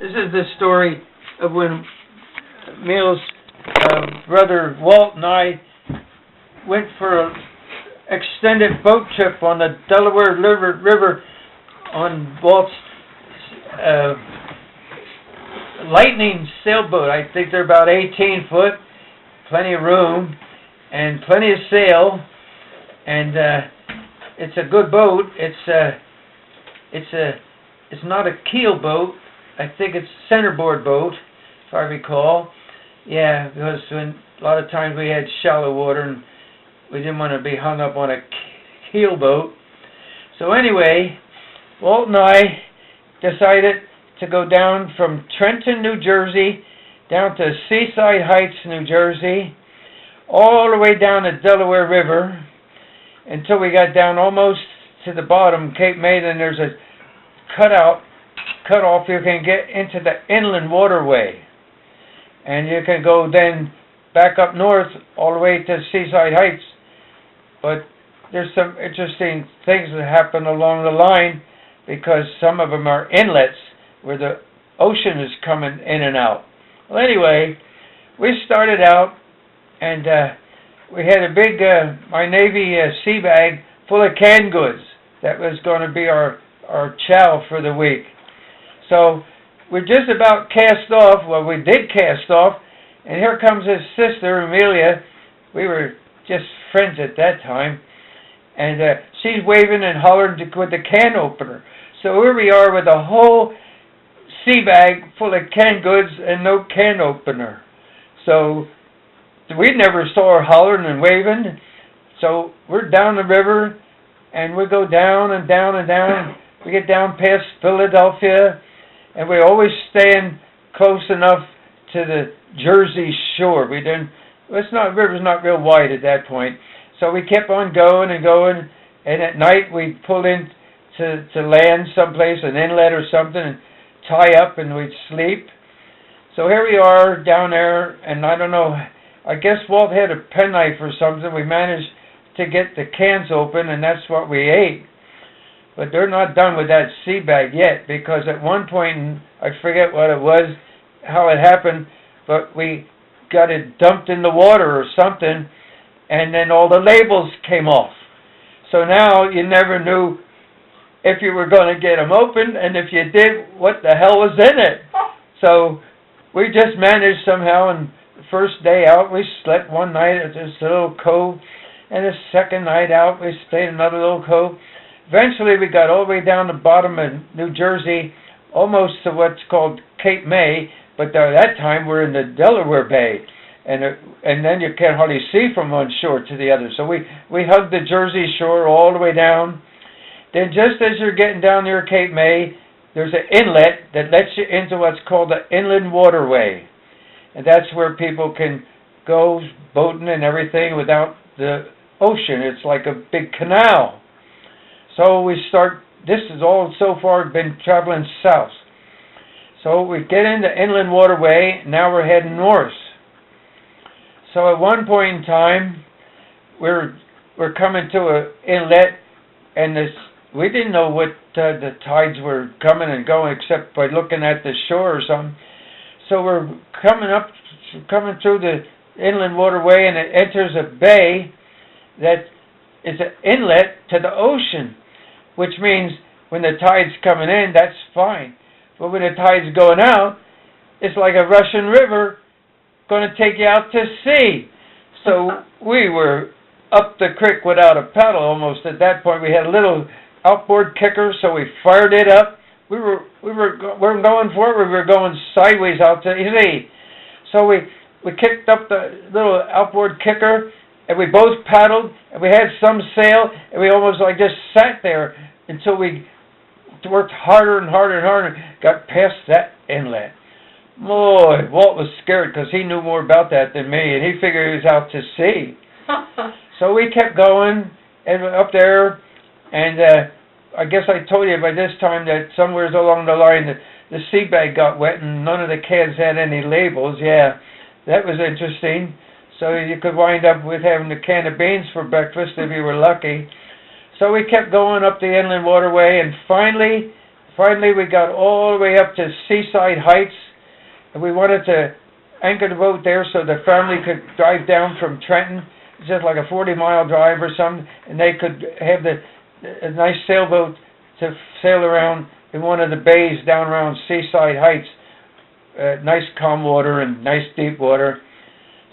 This is the story of when Emil's brother Walt and I went for an extended boat trip on the Delaware River on Walt's Lightning sailboat. I think they're about 18 foot, plenty of room, and plenty of sail, and it's a good boat. It's not a keel boat. I think it's a centerboard boat, if I recall. Yeah, because a lot of times we had shallow water and we didn't want to be hung up on a keel boat. So anyway, Walt and I decided to go down from Trenton, New Jersey, down to Seaside Heights, New Jersey, all the way down the Delaware River until we got down almost to the bottom, Cape May. Then there's a cut off. You can get into the inland waterway, and you can go then back up north all the way to Seaside Heights. But there's some interesting things that happen along the line, because some of them are inlets where the ocean is coming in and out. Well, anyway, we started out, and we had a big my Navy sea bag full of canned goods. That was going to be our chow for the week. So we're just about cast off. Well, we did cast off, and here comes his sister, Amelia. We were just friends at that time, and she's waving and hollering with the can opener. So here we are with a whole sea bag full of canned goods and no can opener. So we never saw her hollering and waving. So we're down the river, and we go down and down and down. We get down past Philadelphia, and we always stand close enough to the Jersey shore. We didn't. River's not real wide at that point. So we kept on going and going, and at night we'd pull in to land someplace, an inlet or something, and tie up, and we'd sleep. So here we are down there, and I don't know, I guess Walt had a penknife or something. We managed to get the cans open, and that's what we ate. But they're not done with that sea bag yet, because at one point, I forget what it was, how it happened, but we got it dumped in the water or something, and then all the labels came off. So now you never knew if you were going to get them open, and if you did, what the hell was in it? So we just managed somehow, and the first day out, we slept one night at this little cove, and the second night out, we stayed in another little cove. Eventually, we got all the way down the bottom of New Jersey, almost to what's called Cape May, but at that time, we're in the Delaware Bay, and then you can't hardly see from one shore to the other. So we hugged the Jersey shore all the way down. Then just as you're getting down near Cape May, there's an inlet that lets you into what's called the inland waterway, and that's where people can go boating and everything without the ocean. It's like a big canal. So this is all so far been traveling south. So we get in the inland waterway, now we're heading north. So at one point in time, we're coming to an inlet, and we didn't know what the tides were coming and going except by looking at the shore or something. So we're coming through the inland waterway, and it enters a bay that is an inlet to the ocean, which means when the tide's coming in, that's fine. But when the tide's going out, it's like a rushing river going to take you out to sea. So we were up the creek without a paddle almost at that point. We had a little outboard kicker, so we fired it up. We were going forward. We were going sideways out to sea. So we kicked up the little outboard kicker, and we both paddled, and we had some sail, and we almost like just sat there until we worked harder and harder and harder, got past that inlet. Boy, Walt was scared because he knew more about that than me, and he figured he was out to sea. So we kept going and up there, and I guess I told you by this time that somewhere along the line the sea bag got wet and none of the cans had any labels. Yeah, that was interesting. So you could wind up with having a can of beans for breakfast if you were lucky. So we kept going up the inland waterway, and finally finally we got all the way up to Seaside Heights, and we wanted to anchor the boat there so the family could drive down from Trenton. It's just like a 40-mile drive or something, and they could have a nice sailboat to sail around in one of the bays down around Seaside Heights. Nice calm water and nice deep water.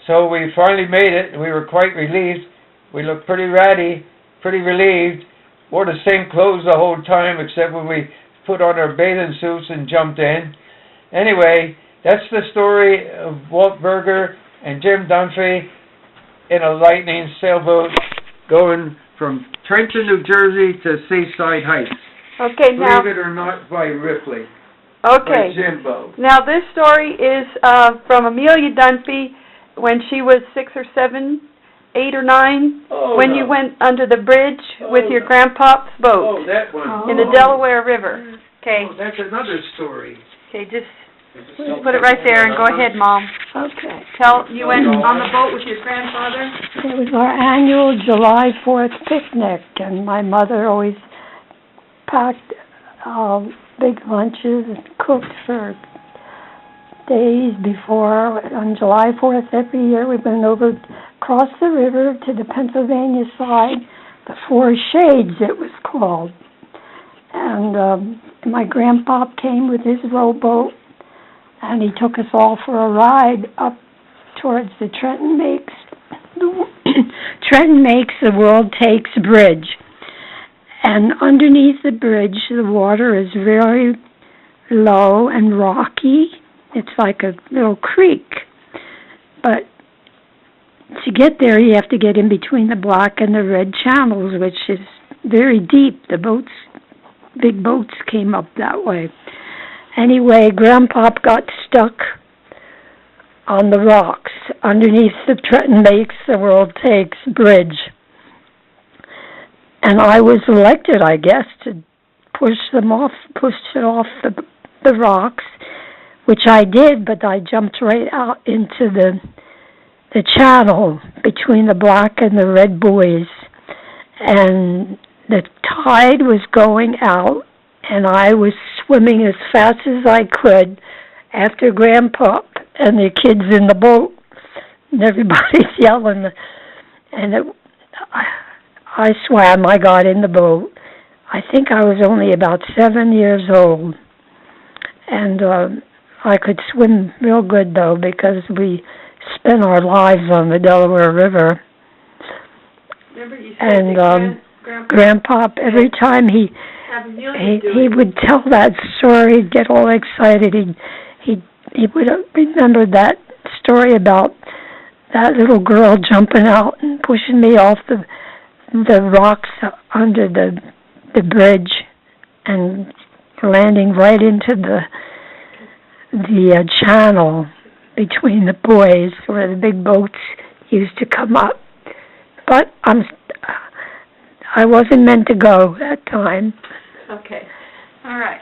So we finally made it. We were quite relieved. We looked pretty ratty, pretty relieved. Wore the same clothes the whole time except when we put on our bathing suits and jumped in. Anyway, that's the story of Walt Berger and Jim Dunphy in a lightning sailboat going from Trenton, New Jersey to Seaside Heights. Okay, now... Believe it or not, by Ripley. Okay. By Jimbo. Now, this story is from Amelia Dunphy when she was 6 or 7, 8 or 9, when you went under the bridge with your grandpa's boat. Oh, that one. In the Delaware River. Okay. Oh, that's another story. Okay, just put it right there and go ahead, Mom. Okay. You went on the boat with your grandfather? It was our annual July 4th picnic, and my mother always packed big lunches and cooked for days before. On July 4th every year we went over, across the river to the Pennsylvania side, the Four Shades it was called. And my grandpa came with his rowboat, and he took us all for a ride up towards the Trenton Makes the World Takes Bridge. And underneath the bridge, the water is very low and rocky. It's like a little creek. But to get there, you have to get in between the black and the red channels, which is very deep. Big boats came up that way. Anyway, Grandpa got stuck on the rocks underneath the Trenton Makes the World Takes Bridge. And I was elected, I guess, to push it off the rocks, which I did, but I jumped right out into the channel between the black and the red buoys. And the tide was going out, and I was swimming as fast as I could after Grandpa and the kids in the boat, and everybody's yelling. And I swam. I got in the boat. I think I was only about 7 years old, and I could swim real good, though, because we spent our lives on the Delaware River. Remember you said and Grandpa, every time he would tell that story, he'd get all excited. He would remember that story about that little girl jumping out and pushing me off the rocks under the bridge and landing right into the channel between the buoys where the big boats used to come up. But I wasn't meant to go that time. Okay. All right.